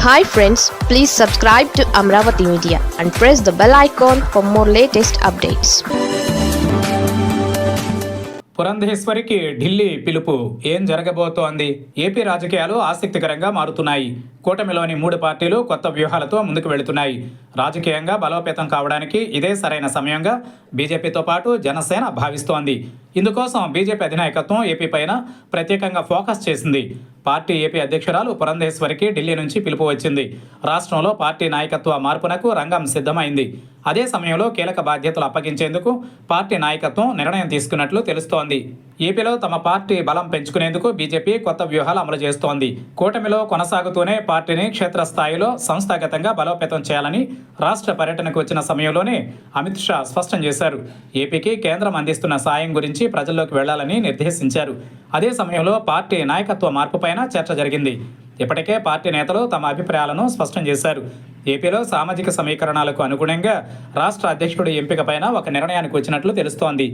Hi friends, please subscribe to Amravati Media and press the bell icon for more latest updates. పురంధేశ్వరికి Delhi పిలుపు ఏం జరగబోతోంది? AP రాజకీయాలు ఆసక్తికరంగా మారుతున్నాయి. కూటమిలోని 3 పార్టీలు కొత్త వ్యూహాలతో ముందుకు వెళుతున్నాయి. రాజకీయంగా బలోపేతం కావడానికి ఇదే సరైన సమయంగా బీజేపీతో పాటు జనసేన భావిస్తోంది. ఇందుకోసం బీజేపీ అధినాయకత్వం ఏపీ పైన ప్రత్యేకంగా ఫోకస్ చేసింది. పార్టీ ఏపీ అధ్యక్షురాలు పురంధేశ్వరికి ఢిల్లీ నుంచి పిలుపు వచ్చింది. రాష్ట్రంలో పార్టీ నాయకత్వ మార్పునకు రంగం సిద్ధమైంది. అదే సమయంలో కీలక బాధ్యతలు అప్పగించేందుకు పార్టీ నాయకత్వం నిర్ణయం తీసుకున్నట్లు తెలుస్తోంది. ఏపీలో తమ పార్టీ బలం పెంచుకునేందుకు బీజేపీ కొత్త వ్యూహాలు అమలు చేస్తోంది. కూటమిలో కొనసాగుతూనే పార్టీని క్షేత్రస్థాయిలో సంస్థాగతంగా బలోపేతం చేయాలని రాష్ట్ర పర్యటనకు వచ్చిన సమయంలోనే అమిత్ షా స్పష్టం చేశారు. ఏపీకి కేంద్రం అందిస్తున్న సాయం గురించి ప్రజల్లోకి వెళ్లాలని నిర్దేశించారు. అదే సమయంలో పార్టీ నాయకత్వ మార్పుపైన చర్చ జరిగింది. ఇప్పటికే పార్టీ నేతలు తమ అభిప్రాయాలను స్పష్టం చేశారు. ఏపీలో సామాజిక సమీకరణాలకు అనుగుణంగా రాష్ట్ర అధ్యక్షుడి ఎంపికపైన ఒక నిర్ణయానికి వచ్చినట్లు తెలుస్తోంది.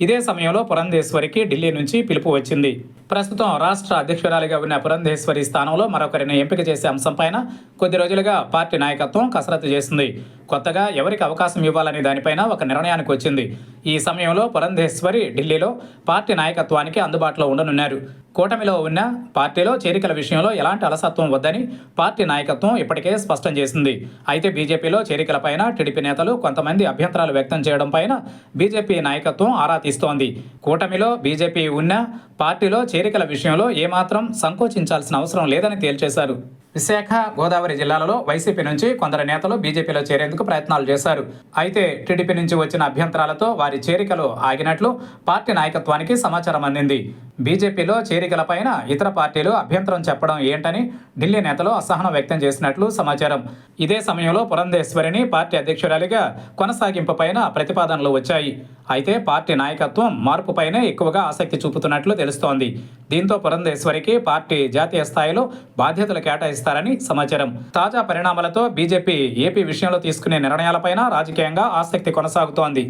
ఇదే సమయంలో పురంధేశ్వరికి ఢిల్లీ నుంచి పిలుపు వచ్చింది. ప్రస్తుతం రాష్ట్ర అధ్యక్షురాలిగా ఉన్న పురంధేశ్వరి స్థానంలో మరొకరిని ఎంపిక చేసే అంశంపైన కొద్ది రోజులుగా పార్టీ నాయకత్వం కసరత్తు చేసింది. కొత్తగా ఎవరికి అవకాశం ఇవ్వాలనే దానిపైన ఒక నిర్ణయానికి వచ్చింది. ఈ సమయంలో పురంధేశ్వరి ఢిల్లీలో పార్టీ నాయకత్వానికి అందుబాటులో ఉండనున్నారు. కూటమిలో ఉన్న పార్టీలో చేరికల విషయంలో ఎలాంటి అలసత్వం వద్దని పార్టీ నాయకత్వం ఇప్పటికే స్పష్టం చేసింది. అయితే బీజేపీలో చేరికలపైన టీడీపీ నేతలు కొంతమంది అభ్యంతరాలు వ్యక్తం చేయడం పైన బీజేపీ నాయకత్వం ఆరా తీస్తోంది. కూటమిలో బీజేపీ ఉన్న పార్టీలో చేరికల విషయంలో ఏమాత్రం సంకోచించాల్సిన అవసరం లేదని తేల్చేశారు. విశాఖ, గోదావరి జిల్లాలలో వైసీపీ నుంచి కొందరు నేతలు బీజేపీలో చేరేందుకు ప్రయత్నాలు చేశారు. అయితే టీడీపీ నుంచి వచ్చిన అభ్యంతరాలతో వారి చేరికలు ఆగినట్లు పార్టీ నాయకత్వానికి సమాచారం అందింది. బీజేపీలో చేరికలపైన ఇతర పార్టీలు అభ్యంతరం చెప్పడం ఏంటని ఢిల్లీ నేతలు అసహనం వ్యక్తం చేసినట్లు సమాచారం. ఇదే సమయంలో పురంధేశ్వరిని పార్టీ అధ్యక్షురాలిగా కొనసాగింపుపైన ప్రతిపాదనలు వచ్చాయి. అయితే పార్టీ నాయకత్వం మార్పుపైనే ఎక్కువగా ఆసక్తి చూపుతున్నట్లు తెలుస్తోంది. దీంతో పురంధేశ్వరికి పార్టీ జాతీయ స్థాయిలో బాధ్యతలు కేటాయిస్తారని సమాచారం. తాజా పరిణామాలతో బీజేపీ ఏపీ విషయంలో తీసుకునే నిర్ణయాలపైన రాజకీయంగా ఆసక్తి కొనసాగుతోంది.